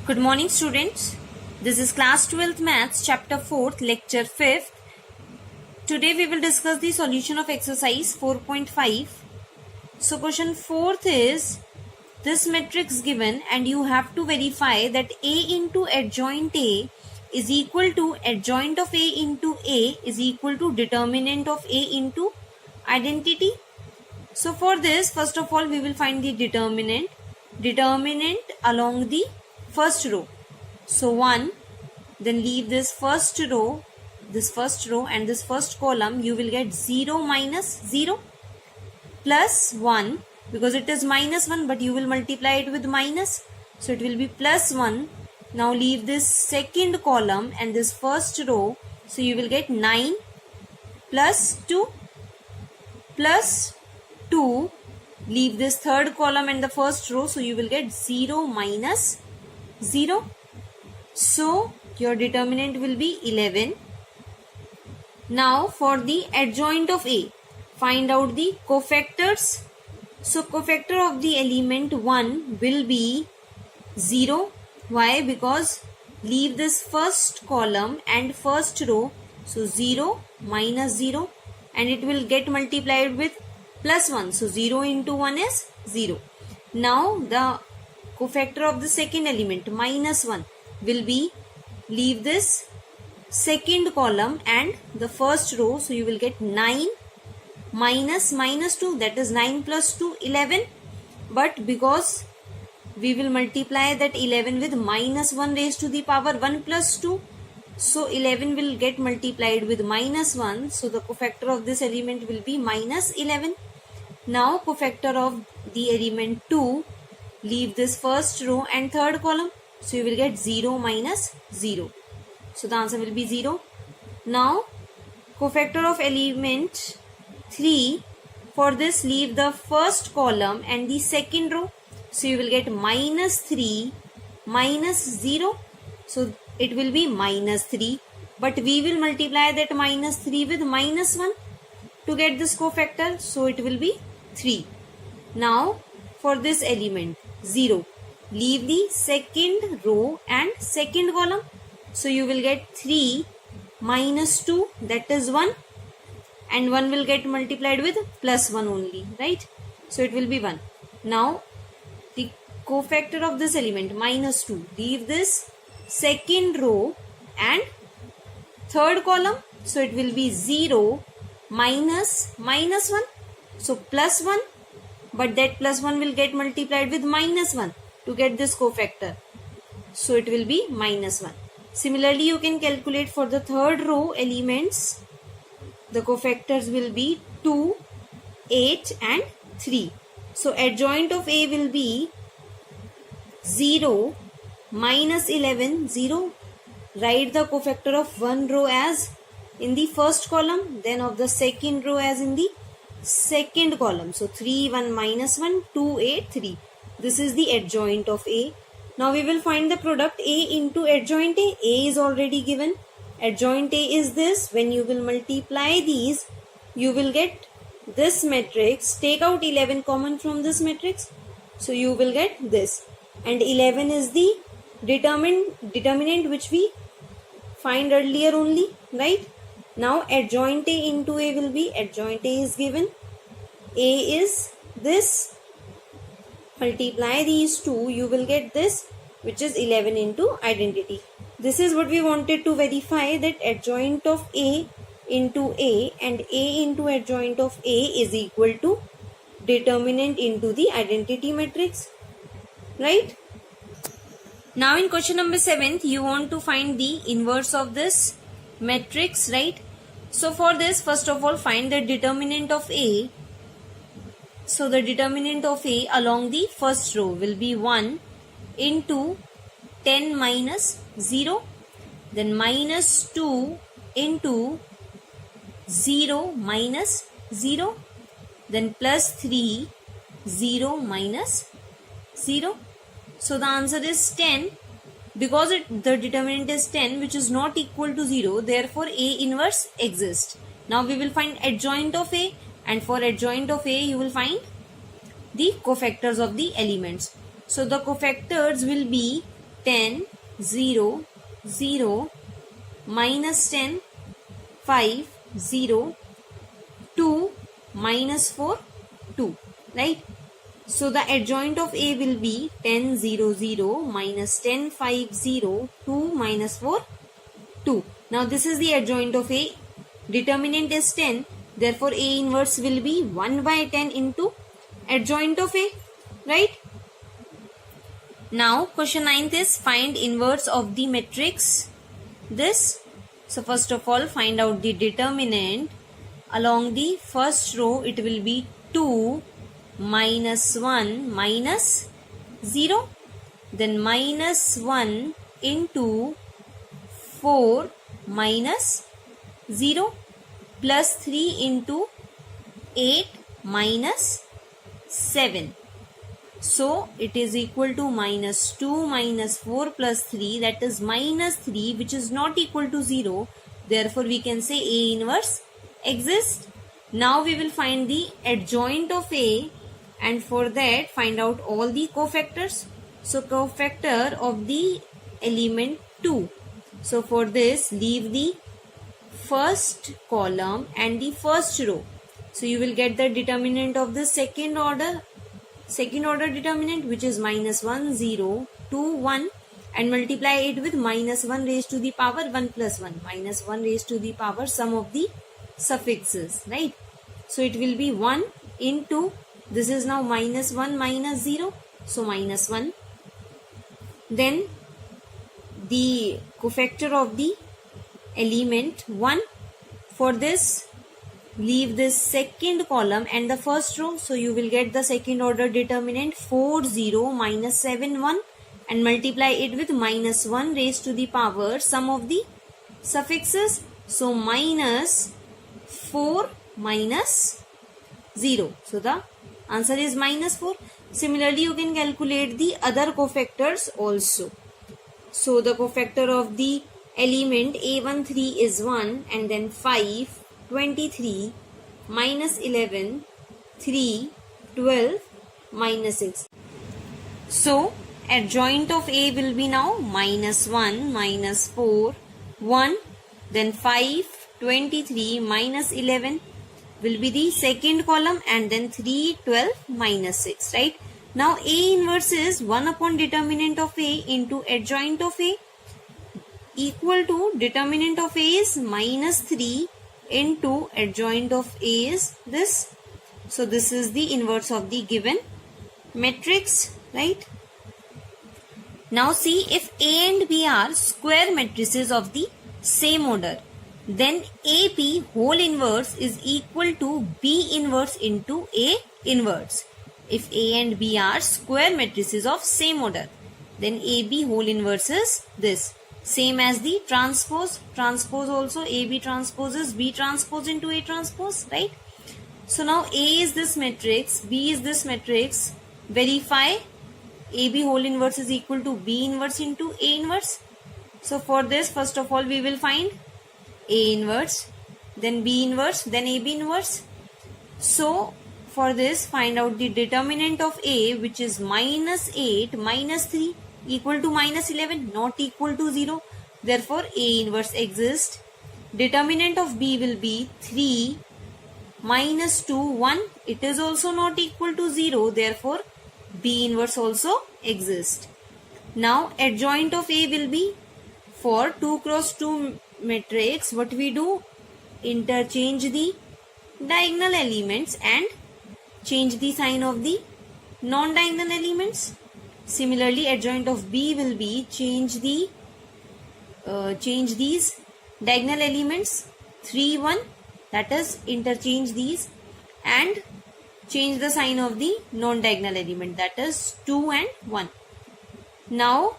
Good morning, students. This is class 12th maths chapter 4th lecture 5th. Today we will discuss the solution of exercise 4.5. So question 4th is this matrix given and you have to verify that A into adjoint A is equal to adjoint of A into A is equal to determinant of A into identity. So for this, first of all we will find the determinant along the first row. So 1, then leave this first row and this first column. You will get 0 minus 0 plus 1 because it is minus 1, but you will multiply it with minus. So it will be plus 1. Now leave this second column and this first row. So you will get 9 plus 2 plus 2. Leave this third column and the first row. So you will get 0 minus 0. So your determinant will be 11. Now for the adjoint of A, find out the cofactors. So cofactor of the element 1 will be 0. Why? Because leave this first column and first row. So 0 minus 0 and it will get multiplied with plus 1. So 0 into 1 is 0. Now the cofactor of the second element minus 1 will be, leave this second column and the first row. So you will get 9 minus 2, that is 9 plus 2, 11. But because we will multiply that 11 with minus 1 raised to the power 1 plus 2. So 11 will get multiplied with minus 1. So the cofactor of this element will be minus 11. Now cofactor of the element 2, leave this first row and third column. So you will get 0 minus 0. So the answer will be 0. Now cofactor of element 3, for this leave the first column and the second row. So you will get minus 3 minus 0. So it will be minus 3. But we will multiply that minus 3 with minus 1 to get this cofactor. So it will be 3. Now for this element 0, leave the second row and second column. So you will get 3 minus 2, that is 1, and 1 will get multiplied with plus 1 only, right? So it will be 1. Now the cofactor of this element minus 2, leave this second row and third column. So it will be 0 minus 1. So plus 1, but that plus 1 will get multiplied with minus 1 to get this cofactor. So it will be minus 1. Similarly, you can calculate for the third row elements. The cofactors will be 2, 8 and 3. So adjoint of A will be 0 minus 11, 0. Write the cofactor of one row as in the first column, then of the second row as in the second column. So 3, 1 minus 1, 2, 8, 3. This is the adjoint of A. Now we will find the product A into adjoint A. A is already given. Adjoint A is this. When you will multiply these, you will get this matrix. Take out 11 common from this matrix. So you will get this. And 11 is the determinant which we find earlier only, right? Now adjoint A into A will be, adjoint A is given. A is this. Multiply these two, you will get this, which is 11 into identity. This is what we wanted to verify, that adjoint of A into A and A into adjoint of A is equal to determinant into the identity matrix, right? Now in question number 7, you want to find the inverse of this matrix, right? So for this, first of all, find the determinant of A. So the determinant of A along the first row will be 1 into 10 minus 0, then minus 2 into 0 minus 0, then plus 3, 0 minus 0. So the answer is 10. Because the determinant is 10, which is not equal to 0, therefore A inverse exists. Now we will find adjoint of A, and for adjoint of A you will find the cofactors of the elements. So the cofactors will be 10, 0, 0, minus 10, 5, 0, 2, minus 4, 2, right? So the adjoint of A will be 10, 0, 0, minus 10, 5, 0, 2, minus 4, 2. Now this is the adjoint of A. Determinant is 10. Therefore A inverse will be 1 by 10 into adjoint of A, right? Now question 9th is find inverse of the matrix this. So first of all find out the determinant. Along the first row it will be 2 minus 1 minus 0. Then minus 1 into 4 minus 0 plus 3 into 8 minus 7. So it is equal to minus 2 minus 4 plus 3, that is minus 3, which is not equal to 0. Therefore we can say A inverse exists. Now we will find the adjoint of A, and for that find out all the cofactors. So cofactor of the element 2. So for this leave the first column and the first row. So you will get the determinant of the second order determinant, which is minus 1, 0, 2, 1, and multiply it with minus 1 raised to the power 1 plus 1, minus 1 raised to the power sum of the suffixes, right? So it will be 1 into, this is now minus 1 minus 0, so minus 1. Then the cofactor of the element 1. For this leave this second column and the first row. So you will get the second order determinant 4, 0, minus 7, 1, and multiply it with minus 1 raised to the power sum of the suffixes. So minus 4 minus 0. So the answer is minus 4. Similarly, you can calculate the other cofactors also. So the cofactor of the element A13 is 1, and then 5, 23, minus 11, 3, 12, minus 6. So adjoint of A will be now minus 1, minus 4, 1, then 5, 23, minus 11 will be the second column, and then 3, 12, minus 6, right? Now A inverse is 1 upon determinant of A into adjoint of A, equal to determinant of A is minus 3 into adjoint of A is this. So this is the inverse of the given matrix, right? Now see, if A and B are square matrices of the same order, then AP whole inverse is equal to B inverse into A inverse. If A and B are square matrices of same order, then AB whole inverse is this. Same as the transpose. Transpose also, AB transpose is B transpose into A transpose, right? So now A is this matrix, B is this matrix. Verify AB whole inverse is equal to B inverse into A inverse. So for this, first of all, we will find A inverse, then B inverse, then AB inverse. So for this, find out the determinant of A, which is minus 8 minus 3 equal to minus 11, not equal to 0. Therefore A inverse exists. Determinant of B will be 3 minus 2, 1. It is also not equal to 0. Therefore B inverse also exists. Now adjoint of A will be, for 2 cross 2 matrix, what we do? Interchange the diagonal elements and change the sign of the non-diagonal elements. Similarly, adjoint of B will be change these diagonal elements 3, 1, that is interchange these, and change the sign of the non-diagonal element, that is 2 and 1. Now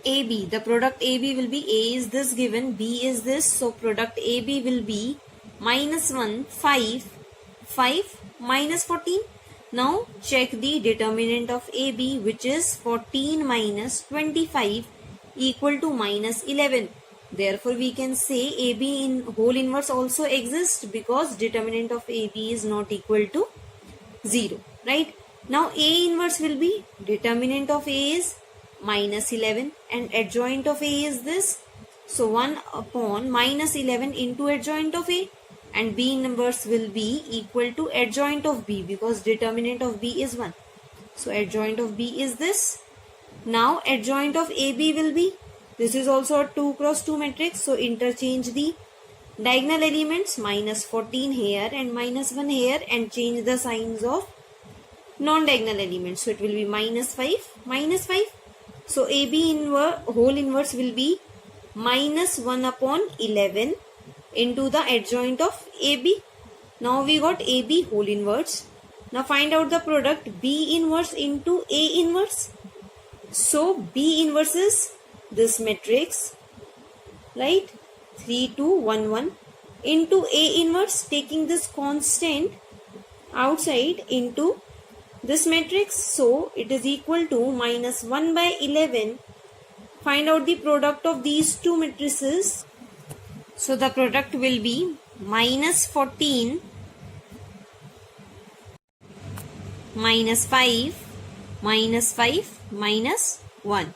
AB, the product AB will be, A is this given, B is this, so product AB will be minus 1, 5, 5, minus 14. Now check the determinant of AB, which is 14 minus 25 equal to minus 11. Therefore we can say AB in whole inverse also exists, because determinant of AB is not equal to 0, right? Now A inverse will be, determinant of A is minus 11 and adjoint of A is this. So 1 upon minus 11 into adjoint of A, and B inverse will be equal to adjoint of B because determinant of B is 1. So adjoint of B is this. Now adjoint of AB will be, this is also a 2 cross 2 matrix. So interchange the diagonal elements, minus 14 here and minus 1 here, and change the signs of non-diagonal elements. So it will be minus 5, minus 5. So AB whole inverse will be minus 1 upon 11 into the adjoint of AB. Now we got AB whole inverse. Now find out the product B inverse into A inverse. So B inverse is this matrix, right? 3, 2, 1, 1 into A inverse, taking this constant outside into this matrix. So it is equal to minus 1 by 11. Find out the product of these two matrices. So the product will be minus 14 minus 5 minus 5 minus 1.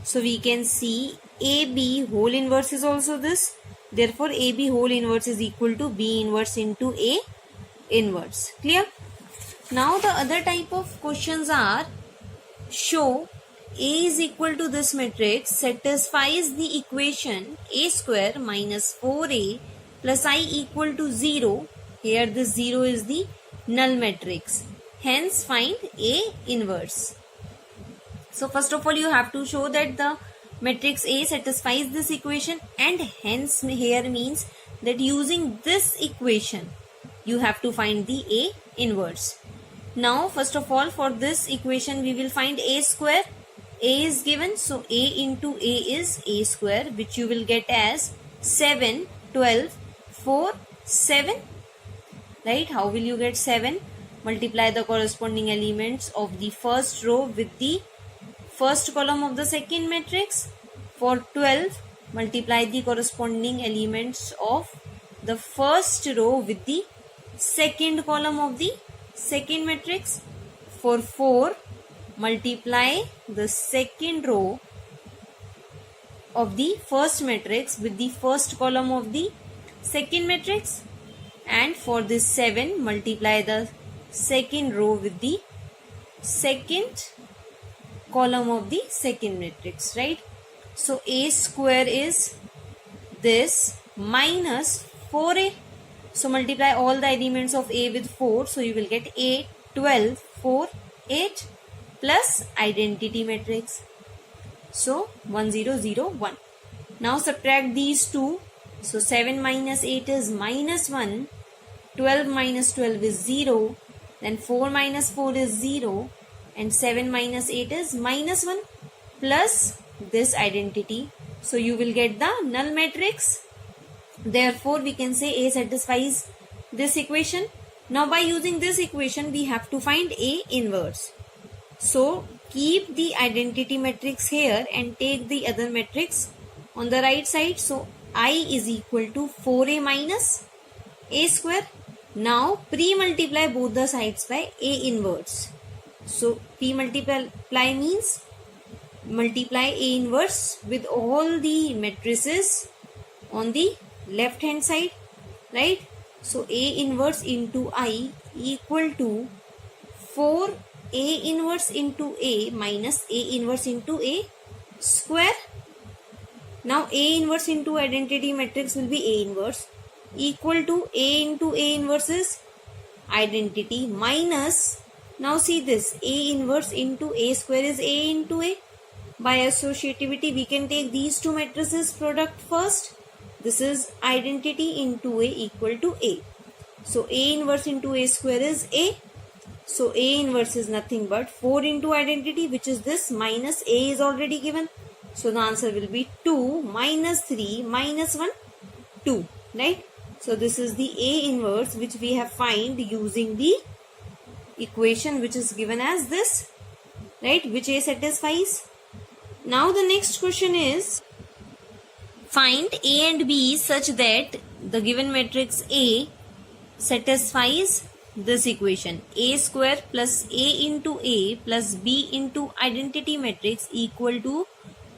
So we can see AB whole inverse is also this. Therefore AB whole inverse is equal to B inverse into A inverse. Clear? Now the other type of questions are, show A is equal to this matrix satisfies the equation A square minus 4A plus I equal to 0. Here this 0 is the null matrix. Hence find A inverse. So first of all you have to show that the matrix A satisfies this equation, and hence here means that using this equation you have to find the A inverse. Now first of all for this equation we will find A square. A is given, so A into A is A square, which you will get as 7, 12, 4, 7. Right? How will you get 7? Multiply the corresponding elements of the first row with the first column of the second matrix. For 12, multiply the corresponding elements of the first row with the second column of the second matrix. For 4, multiply the second row of the first matrix with the first column of the second matrix. And for this 7, multiply the second row with the second column of the second matrix, right? So A square is this minus 4A. So multiply all the elements of A with 4. So you will get 8, 12, 4, 8 plus identity matrix. So 1, 0, 0, 1. Now subtract these two. So 7 minus 8 is minus 1. 12 minus 12 is 0. Then 4 minus 4 is 0. And 7 minus 8 is minus 1 plus this identity. So you will get the null matrix. Therefore we can say A satisfies this equation. Now by using this equation we have to find A inverse. So keep the identity matrix here and take the other matrix on the right side. So I is equal to 4A minus A square. Now pre-multiply both the sides by A inverse. So P multiply means multiply A inverse with all the matrices on the left hand side, right? So A inverse into I equal to 4 A inverse into A minus A inverse into A square. Now A inverse into identity matrix will be A inverse equal to A into A inverse is identity minus, now see this, A inverse into A square is A into A. By associativity we can take these two matrices product first. This is identity into A equal to A. So A inverse into A square is A. So A inverse is nothing but 4 into identity, which is this, minus A is already given. So the answer will be 2 minus 3 minus 1, 2, right? So this is the A inverse which we have find using the equation which is given as this, right? Which A satisfies. Now the next question is, find A and B such that the given matrix A satisfies this equation, A square plus A into A plus B into identity matrix equal to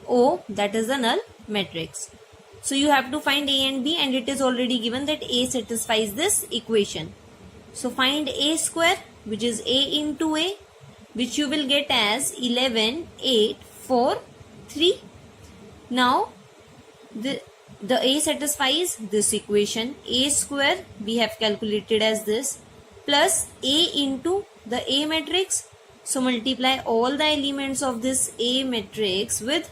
O, that is the null matrix. So you have to find A and B, and it is already given that A satisfies this equation. So find A square, which is A into A, which you will get as 11, 8, 4, 3. Now the A satisfies this equation. A square we have calculated as this, plus A into the A matrix. So multiply all the elements of this A matrix with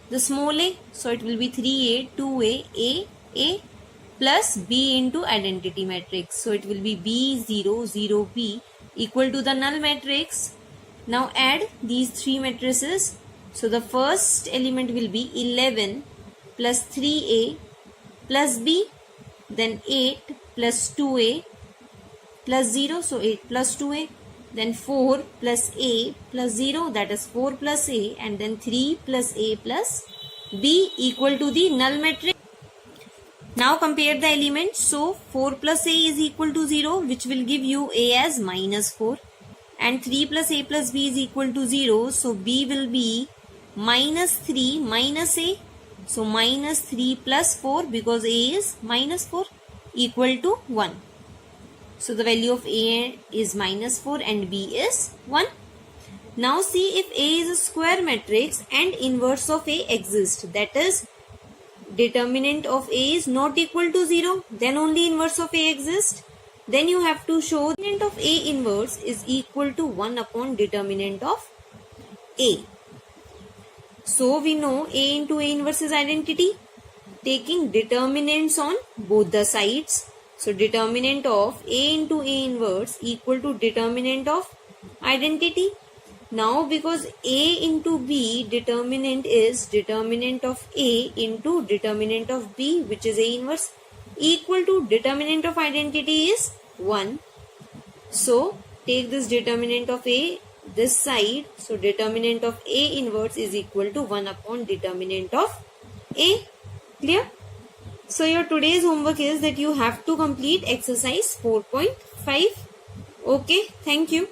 the small a. So it will be 3A, 2A, A plus B into identity matrix. So it will be B, 0, 0, B equal to the null matrix. Now add these three matrices. So the first element will be 11 plus 3A plus B, then 8 plus 2A plus 0, so 8 plus 2A, then 4 plus A plus 0, that is 4 plus A, and then 3 plus A plus B equal to the null matrix. Now compare the elements. So 4 plus A is equal to 0, which will give you A as minus 4, and 3 plus A plus B is equal to 0, so B will be minus 3 minus A. So minus 3 plus 4, because A is minus 4, equal to 1. So the value of A is minus 4 and B is 1. Now see if A is a square matrix and inverse of A exists. That is, determinant of A is not equal to 0, then only inverse of A exists. Then you have to show determinant of A inverse is equal to 1 upon determinant of A. So we know A into A inverse is identity, taking determinants on both the sides. So determinant of A into A inverse equal to determinant of identity. Now because A into B determinant is determinant of A into determinant of B, which is A inverse, equal to determinant of identity is 1. So take this determinant of A this side. So determinant of A inverse is equal to 1 upon determinant of A. Clear? So your today's homework is that you have to complete exercise 4.5. Okay, thank you.